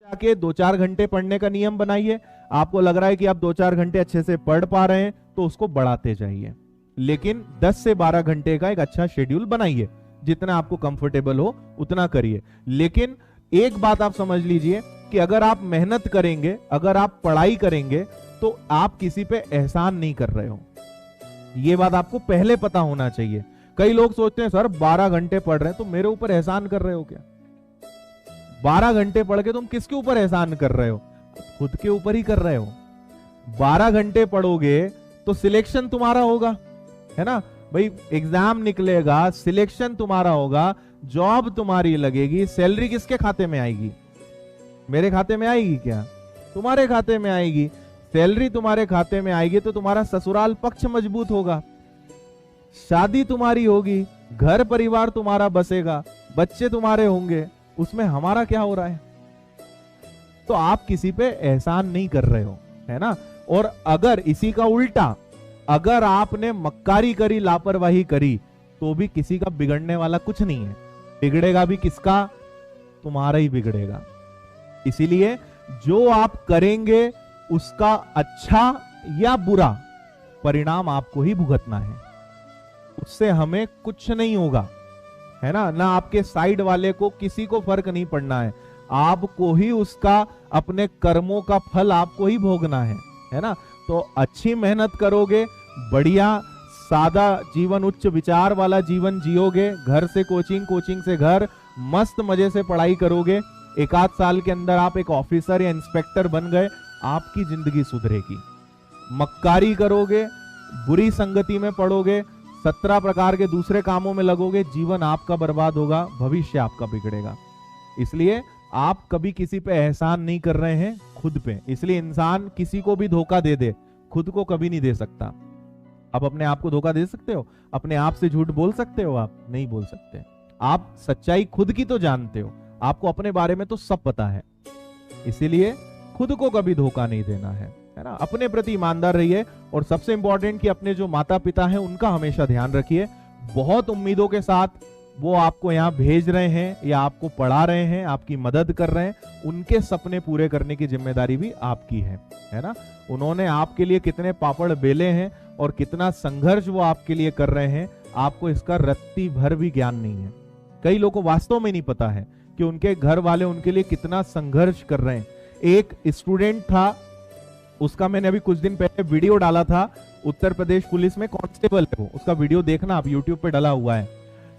जाके 2-4 घंटे पढ़ने का नियम बनाइए। आपको लग रहा है कि आप 2-4 घंटे अच्छे से पढ़ पा रहे हैं तो उसको बढ़ाते जाइए, लेकिन 10 से 12 घंटे का एक अच्छा शेड्यूल बनाइए। जितना आपको कंफर्टेबल हो उतना करिए। लेकिन एक बात आप समझ लीजिए कि अगर आप मेहनत करेंगे, अगर आप पढ़ाई करेंगे, तो आप किसी पे एहसान नहीं कर रहे हो। ये बात आपको पहले पता होना चाहिए। कई लोग सोचते हैं सर 12 घंटे पढ़ रहे हैं तो मेरे ऊपर एहसान कर रहे हो क्या? 12 घंटे पढ़ के तुम किसके ऊपर एहसान कर रहे हो? खुद के ऊपर ही कर रहे हो। 12 घंटे पढ़ोगे तो सिलेक्शन तुम्हारा होगा, है ना भाई? एग्जाम निकलेगा, सिलेक्शन तुम्हारा होगा, जॉब तुम्हारी लगेगी, सैलरी किसके खाते में आएगी? मेरे खाते में आएगी क्या? तुम्हारे खाते में आएगी। सैलरी तुम्हारे खाते में आएगी तो तुम्हारा ससुराल पक्ष मजबूत होगा, शादी तुम्हारी होगी, घर परिवार तुम्हारा बसेगा, बच्चे तुम्हारे होंगे। उसमें हमारा क्या हो रहा है? तो आप किसी पे एहसान नहीं कर रहे हो, है ना? और अगर इसी का उल्टा, अगर आपने मक्कारी करी, लापरवाही करी, तो भी किसी का बिगड़ने वाला कुछ नहीं है। बिगड़ेगा भी किसका? तुम्हारा ही बिगड़ेगा। इसीलिए जो आप करेंगे उसका अच्छा या बुरा परिणाम आपको ही भुगतना है। उससे हमें कुछ नहीं होगा, है ना? ना आपके साइड वाले को, किसी को फर्क नहीं पड़ना है। आपको ही उसका, अपने कर्मों का फल आपको ही भोगना है ना? तो अच्छी मेहनत करोगे, बढ़िया सादा जीवन, उच्च विचार वाला जीवन जियोगे। घर से कोचिंग, कोचिंग से घर, मस्त मजे से पढ़ाई करोगे। 1-8 साल के अंदर आप एक ऑफिसर या इंस्पेक्टर बन गए, आपकी जिंदगी सुधरेगी। मक्कारी करोगे, बुरी संगति में पड़ोगे, 17 प्रकार के दूसरे कामों में लगोगे, जीवन आपका बर्बाद होगा, भविष्य आपका बिगड़ेगा। इसलिए आप कभी किसी पे एहसान नहीं कर रहे हैं, खुद पे। इसलिए इंसान किसी को भी धोखा दे दे, खुद को कभी नहीं दे सकता। आप अपने आप को धोखा दे सकते हो? अपने आप से झूठ बोल सकते हो? आप नहीं बोल सकते। आप सच्चाई खुद की तो जानते हो, आपको अपने बारे में तो सब पता है। इसीलिए खुद को कभी धोखा नहीं देना है ना? अपने प्रति ईमानदार रहिए। और सबसे इंपॉर्टेंट कि अपने जो माता पिता हैं उनका हमेशा ध्यान रखिए। बहुत उम्मीदों के साथ वो आपको यहाँ भेज रहे हैं या आपको पढ़ा रहे हैं, आपकी मदद कर रहे हैं। उनके सपने पूरे करने की जिम्मेदारी भी आपकी है ना? उन्होंने आपके लिए कितने पापड़ बेले हैं और कितना संघर्ष वो आपके लिए कर रहे हैं, आपको इसका रत्ती भर भी ज्ञान नहीं है। कई लोगों को वास्तव में नहीं पता है कि उनके घर वाले उनके लिए कितना संघर्ष कर रहे हैं। एक स्टूडेंट था, उसका मैंने अभी कुछ दिन पहले वीडियो डाला था। उत्तर प्रदेश पुलिस में कांस्टेबल है वो, उसका वीडियो देखना आप, यूट्यूब पे डला हुआ है।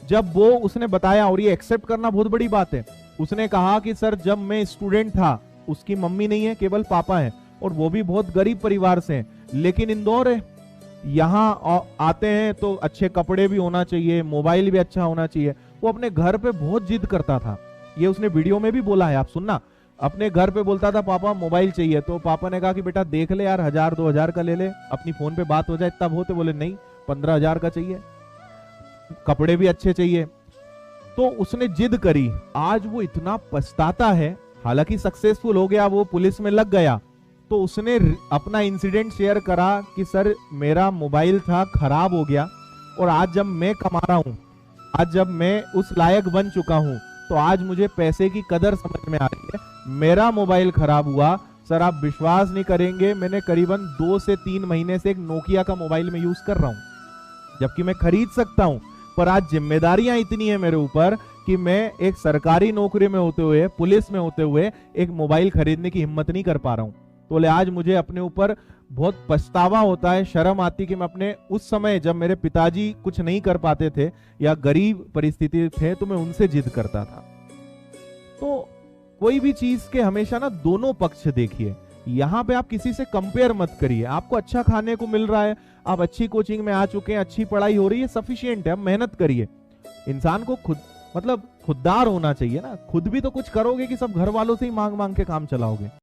जब वो उसने बताया, और ये एक्सेप्ट करना बहुत बड़ी बात है, उसने कहा कि सर जब मैं स्टूडेंट था, उसकी मम्मी नहीं है, केवल पापा है, और वो भी बहुत गरीब परिवार से हैं, लेकिन इंदौर है, यहाँ आते हैं तो अच्छे कपड़े भी होना चाहिए, मोबाइल भी अच्छा होना चाहिए। वो अपने घर पे बहुत जिद करता था, ये उसने वीडियो में भी बोला है, आप सुनना। अपने घर पे बोलता था पापा मोबाइल चाहिए, तो पापा ने कहा कि बेटा देख ले यार, 1000-2000 का ले ले, अपनी फोन पे बात हो जाए, इतना बहुत है। बोले नहीं, 15,000 का चाहिए, कपड़े भी अच्छे चाहिए। तो उसने जिद करी, आज वो इतना पछताता है। हालांकि सक्सेसफुल हो गया, वो पुलिस में लग गया। तो उसने अपना इंसिडेंट शेयर करा कि सर मेरा मोबाइल था, खराब हो गया, और आज जब मैं कमा रहा हूं, आज जब मैं उस लायक बन चुका हूं, तो आज मुझे पैसे की कदर समझ में आ रही है। मेरा मोबाइल खराब हुआ, सर आप विश्वास नहीं करेंगे, मैंने करीबन 2 से 3 महीने से एक नोकिया का मोबाइल में यूज कर रहा हूं, जबकि मैं खरीद सकता हूं। पर आज जिम्मेदारियां इतनी है मेरे ऊपर कि मैं एक सरकारी नौकरी में होते हुए, पुलिस में होते हुए, एक मोबाइल खरीदने की हिम्मत नहीं कर पा रहा हूं। तो बोले आज मुझे अपने ऊपर बहुत पछतावा होता है, शर्म आती कि मैं अपने उस समय जब मेरे पिताजी कुछ नहीं कर पाते थे या गरीब परिस्थिति थे, तो मैं उनसे जिद करता था। तो कोई भी चीज के हमेशा ना दोनों पक्ष देखिए। यहां पे आप किसी से कंपेयर मत करिए। आपको अच्छा खाने को मिल रहा है, आप अच्छी कोचिंग में आ चुके हैं, अच्छी पढ़ाई हो रही है, सफिशिएंट है, आप मेहनत करिए। इंसान को खुद खुददार होना चाहिए ना। खुद भी तो कुछ करोगे कि सब घर वालों से ही मांग मांग के काम चलाओगे?